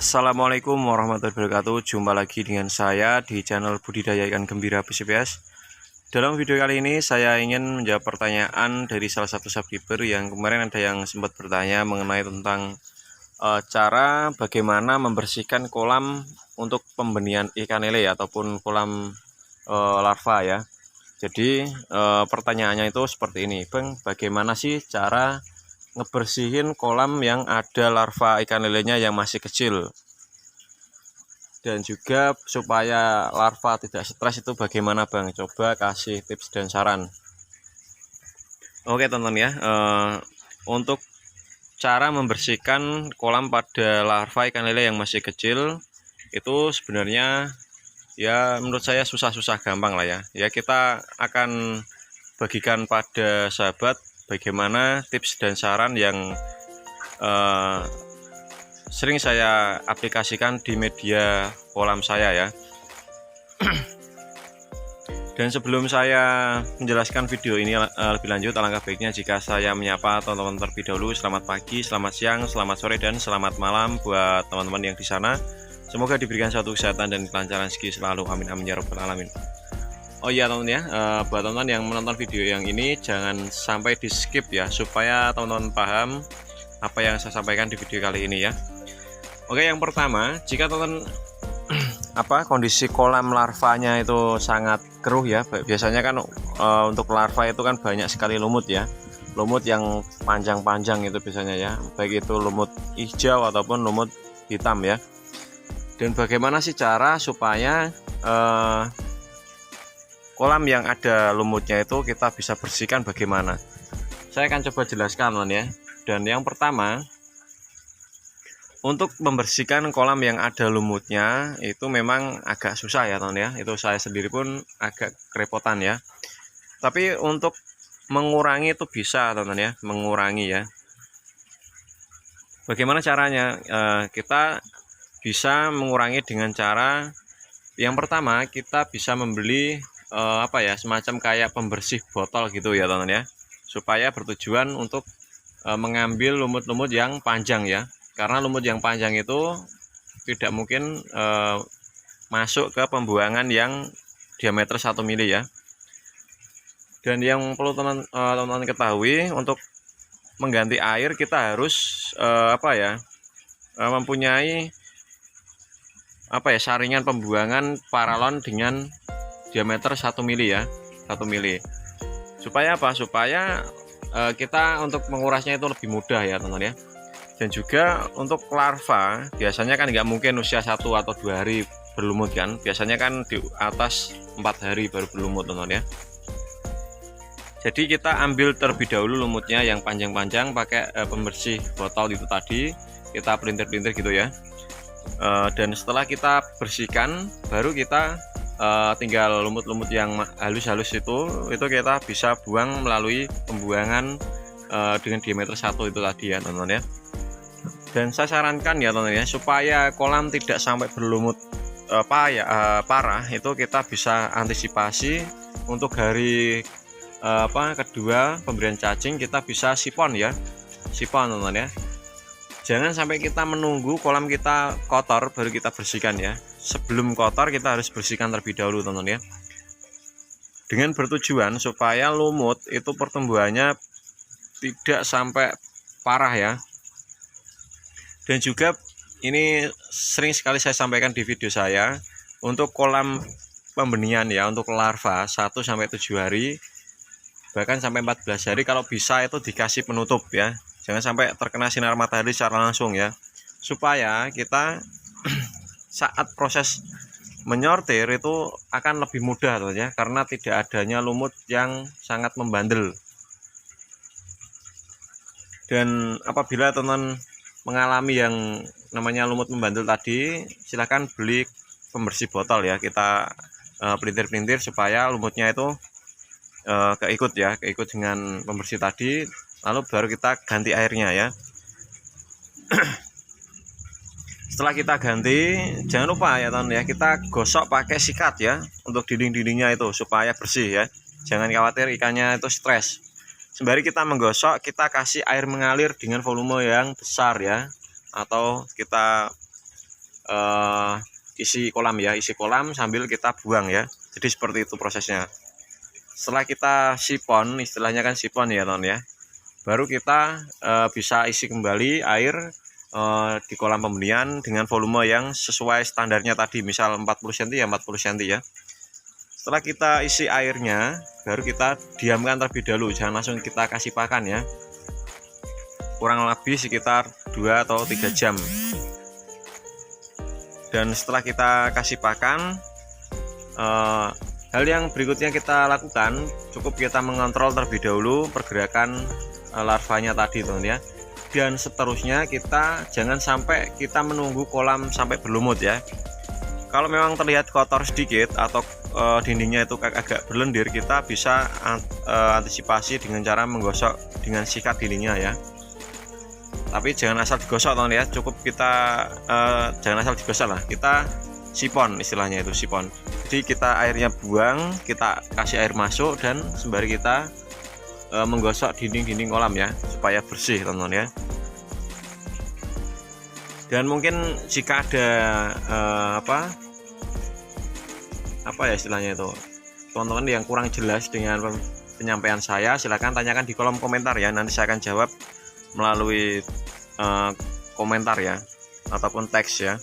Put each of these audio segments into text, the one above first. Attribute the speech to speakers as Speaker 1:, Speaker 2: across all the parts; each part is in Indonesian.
Speaker 1: Assalamualaikum warahmatullahi wabarakatuh. Jumpa lagi dengan saya di channel Budidaya Ikan Gembira PCPS. Dalam video kali ini saya ingin menjawab pertanyaan dari salah satu subscriber yang kemarin ada yang sempat bertanya mengenai tentang cara bagaimana membersihkan kolam untuk pembenihan ikan lele ataupun kolam larva ya. Jadi pertanyaannya itu seperti ini, Bang, bagaimana sih cara ngebersihin kolam yang ada larva ikan lelenya yang masih kecil, dan juga supaya larva tidak stres itu bagaimana, Bang? Coba kasih tips dan saran. Oke teman-teman ya, untuk cara membersihkan kolam pada larva ikan lele yang masih kecil itu sebenarnya ya menurut saya susah-susah gampang lah ya. Ya kita akan bagikan pada sahabat bagaimana tips dan saran yang sering saya aplikasikan di media kolam saya ya. Dan sebelum saya menjelaskan video ini lebih lanjut, alangkah baiknya jika saya menyapa teman-teman terlebih dahulu. Selamat pagi, selamat siang, selamat sore, dan selamat malam buat teman-teman yang di sana. Semoga diberikan suatu kesehatan dan kelancaran rezeki selalu, amin amin ya rabbal alamin. Oh iya teman-teman ya, buat teman-teman yang menonton video yang ini jangan sampai di skip ya, supaya teman-teman paham apa yang saya sampaikan di video kali ini ya. Oke, yang pertama, jika teman-teman kondisi kolam larvanya itu sangat keruh ya, biasanya kan untuk larva itu kan banyak sekali lumut ya, lumut yang panjang-panjang itu biasanya ya, baik itu lumut hijau ataupun lumut hitam ya. Dan bagaimana sih cara supaya kolam yang ada lumutnya itu kita bisa bersihkan bagaimana? Saya akan coba jelaskan teman ya. Dan yang pertama, untuk membersihkan kolam yang ada lumutnya itu memang agak susah ya teman ya. Itu saya sendiri pun agak kerepotan ya. Tapi untuk mengurangi itu bisa teman ya, mengurangi ya. Bagaimana caranya? Kita bisa mengurangi dengan cara yang pertama, kita bisa membeli semacam kayak pembersih botol gitu ya teman ya, supaya bertujuan untuk mengambil lumut-lumut yang panjang ya, karena lumut yang panjang itu tidak mungkin masuk ke pembuangan yang diameter 1 mili ya. Dan yang perlu teman-teman ketahui, untuk mengganti air kita harus mempunyai saringan pembuangan paralon dengan diameter 1 mili ya, 1 mili. Supaya apa? Supaya kita untuk mengurasnya itu lebih mudah ya teman-teman ya. Dan juga untuk larva biasanya kan nggak mungkin usia 1 atau 2 hari berlumut kan, biasanya kan di atas 4 hari baru berlumut teman-teman ya. Jadi kita ambil terlebih dahulu lumutnya yang panjang-panjang pakai pembersih botol itu tadi, kita pelintir-pelintir gitu ya. Dan setelah kita bersihkan, baru kita tinggal lumut-lumut yang halus-halus itu kita bisa buang melalui pembuangan dengan diameter 1 itu tadi ya teman-teman ya. Dan saya sarankan ya teman-teman ya, supaya kolam tidak sampai berlumut parah, itu kita bisa antisipasi untuk hari kedua pemberian cacing, kita bisa sipon ya, sipon teman-teman ya. Jangan sampai kita menunggu kolam kita kotor baru kita bersihkan ya. Sebelum kotor kita harus bersihkan terlebih dahulu teman-teman ya. Dengan bertujuan supaya lumut itu pertumbuhannya tidak sampai parah ya. Dan juga ini sering sekali saya sampaikan di video saya, untuk kolam pembenihan ya, untuk larva 1 sampai 7 hari bahkan sampai 14 hari kalau bisa itu dikasih penutup ya. Jangan sampai terkena sinar matahari secara langsung ya, supaya kita saat proses menyortir itu akan lebih mudah tuh ya, karena tidak adanya lumut yang sangat membandel. Dan apabila teman mengalami yang namanya lumut membandel tadi, silahkan beli pembersih botol ya, kita pelintir-pelintir supaya lumutnya itu keikut dengan pembersih tadi, lalu baru kita ganti airnya ya. Setelah kita ganti, jangan lupa ya teman ya, kita gosok pakai sikat ya untuk dinding-dindingnya itu supaya bersih ya. Jangan khawatir ikannya itu stres. Sembari kita menggosok, kita kasih air mengalir dengan volume yang besar ya, atau kita isi kolam ya, isi kolam sambil kita buang ya. Jadi seperti itu prosesnya. Setelah kita sipon, istilahnya kan sipon ya teman ya, baru kita bisa isi kembali air di kolam pembenihan dengan volume yang sesuai standarnya tadi, misal 40 cm ya 40 cm ya. Setelah kita isi airnya, baru kita diamkan terlebih dahulu, jangan langsung kita kasih pakan ya, kurang lebih sekitar 2 atau 3 jam. Dan setelah kita kasih pakan, hal yang berikutnya kita lakukan, cukup kita mengontrol terlebih dahulu pergerakan larvanya tadi teman ya. Dan seterusnya kita jangan sampai kita menunggu kolam sampai berlumut ya. Kalau memang terlihat kotor sedikit atau dindingnya itu agak berlendir, kita bisa antisipasi dengan cara menggosok dengan sikat dindingnya ya. Tapi jangan asal digosok teman ya, cukup kita jangan asal digosok lah, kita sipon, istilahnya itu sipon. Jadi kita airnya buang, kita kasih air masuk, dan sembari kita menggosok dinding-dinding kolam ya, supaya bersih teman-teman ya. Dan mungkin jika ada apa ya istilahnya itu, teman-teman yang kurang jelas dengan penyampaian saya, silahkan tanyakan di kolom komentar ya, nanti saya akan jawab melalui komentar ya, ataupun teks ya.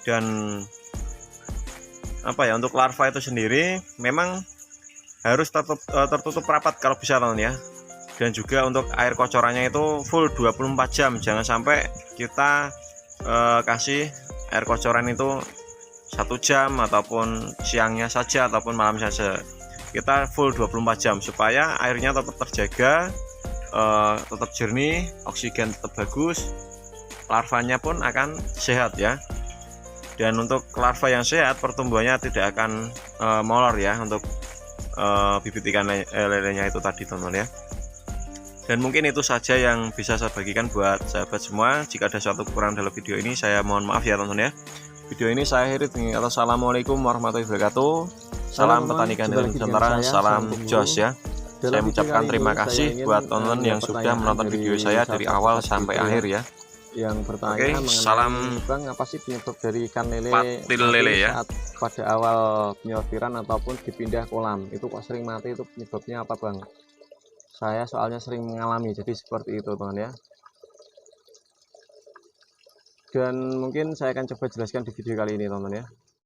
Speaker 1: Dan apa ya, untuk larva itu sendiri memang harus tertutup rapat kalau bisa teman ya. Dan juga untuk air kocorannya itu full 24 jam, jangan sampai kita kasih air kocoran itu 1 jam ataupun siangnya saja ataupun malam saja. Kita full 24 jam supaya airnya tetap terjaga, tetap jernih, oksigen tetap bagus, larvanya pun akan sehat ya. Dan untuk larva yang sehat, pertumbuhannya tidak akan molor ya, untuk bibit ikan lelenya itu tadi teman-teman ya. Dan mungkin itu saja yang bisa saya bagikan buat sahabat semua. Jika ada suatu kekurangan dalam video ini, saya mohon maaf ya teman-teman ya. Video ini saya akhiri dengan Assalamualaikum warahmatullahi wabarakatuh. Salam petani ikan lele Nusantara, salam jos ya. Saya mengucapkan terima kasih buat teman-teman yang sudah menonton video saya dari awal sampai akhir ya.
Speaker 2: Yang bertanya mengenai,
Speaker 1: salam
Speaker 2: Bang, apa sih penyebab dari ikan lele
Speaker 1: patil lele ya,
Speaker 2: saat pada awal penyortiran ataupun dipindah kolam itu kok sering mati, itu penyebabnya apa Bang? Saya soalnya sering mengalami, jadi seperti itu teman ya. Dan mungkin saya akan coba jelaskan di video kali ini teman ya.